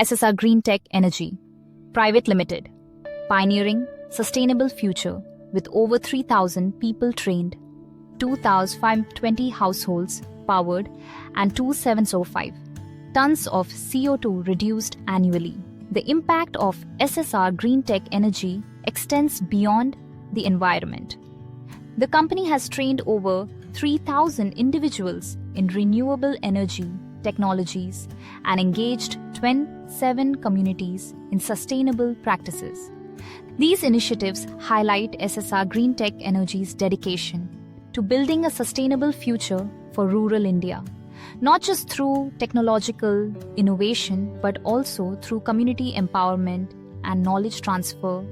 SSR Green Tech Energy Private Limited, pioneering sustainable future with over 3,000 people trained, 2,520 households powered, and 2,705 tons of CO2 reduced annually. The impact of SSR Green Tech Energy extends beyond the environment. The company has trained over 3,000 individuals in renewable energy technologies and engaged 27 communities in sustainable practices. These initiatives highlight SSR Green Tech Energy's dedication to building a sustainable future for rural India, not just through technological innovation but also through community empowerment and knowledge transfer.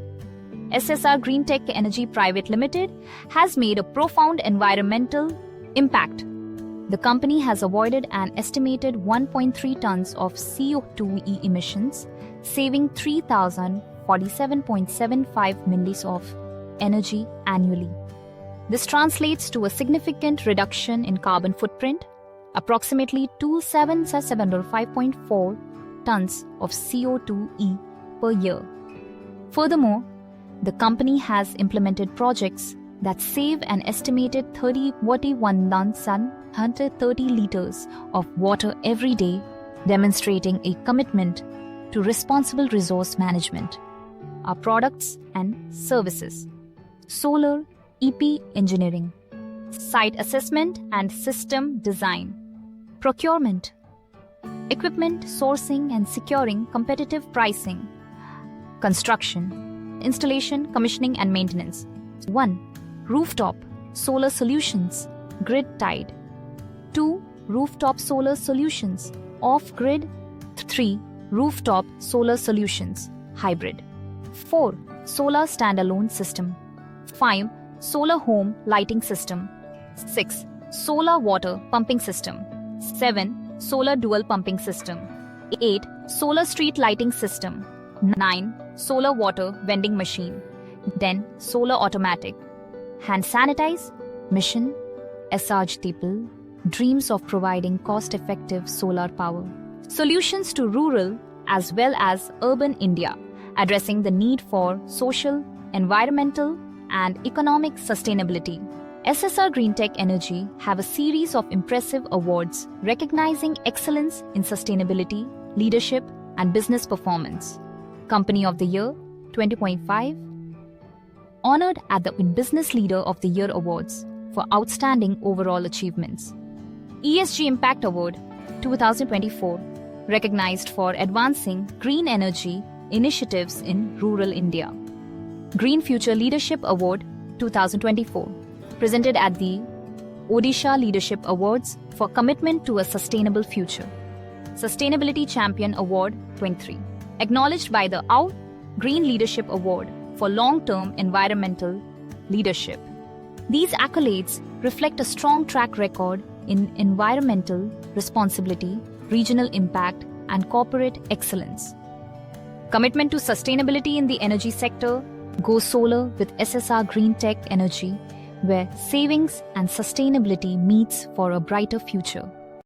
SSR Green Tech Energy Private Limited has made a profound environmental impact. The company has avoided an estimated 1.3 tons of CO2e emissions, saving 3,047.75 millis of energy annually. This translates to a significant reduction in carbon footprint, approximately 2,705.4 tons of CO2e per year. Furthermore, the company has implemented projects that save an estimated 31,130 liters of water every day, demonstrating a commitment to responsible resource management. Our products and services: solar EP engineering, site assessment and system design, procurement, equipment sourcing and securing competitive pricing, construction, installation, commissioning and maintenance. 1. Rooftop solar solutions, grid-tied. 2. Rooftop solar solutions, off-grid. 3. Rooftop solar solutions, hybrid. 4. Solar standalone system. 5. Solar home lighting system. 6. Solar water pumping system. 7. Solar dual pumping system. 8. Solar street lighting system. 9. Solar water vending machine. 10. Solar automatic. Hand sanitize, mission, SRJ people, dreams of providing cost-effective solar power. Solutions to rural as well as urban India, addressing the need for social, environmental, and economic sustainability. SSR Green Tech Energy have a series of impressive awards recognizing excellence in sustainability, leadership, and business performance. Company of the Year 2025, honored at the Business Leader of the Year Awards for outstanding overall achievements. ESG Impact Award 2024, recognized for advancing green energy initiatives in rural India. Green Future Leadership Award 2024, presented at the Odisha Leadership Awards for commitment to a sustainable future. Sustainability Champion Award 23, acknowledged by the OUT Green Leadership Award for long-term environmental leadership. These accolades reflect a strong track record in environmental responsibility, regional impact, and corporate excellence. Commitment to sustainability in the energy sector. Go solar with SSR Green Tech Energy, where savings and sustainability meets for a brighter future.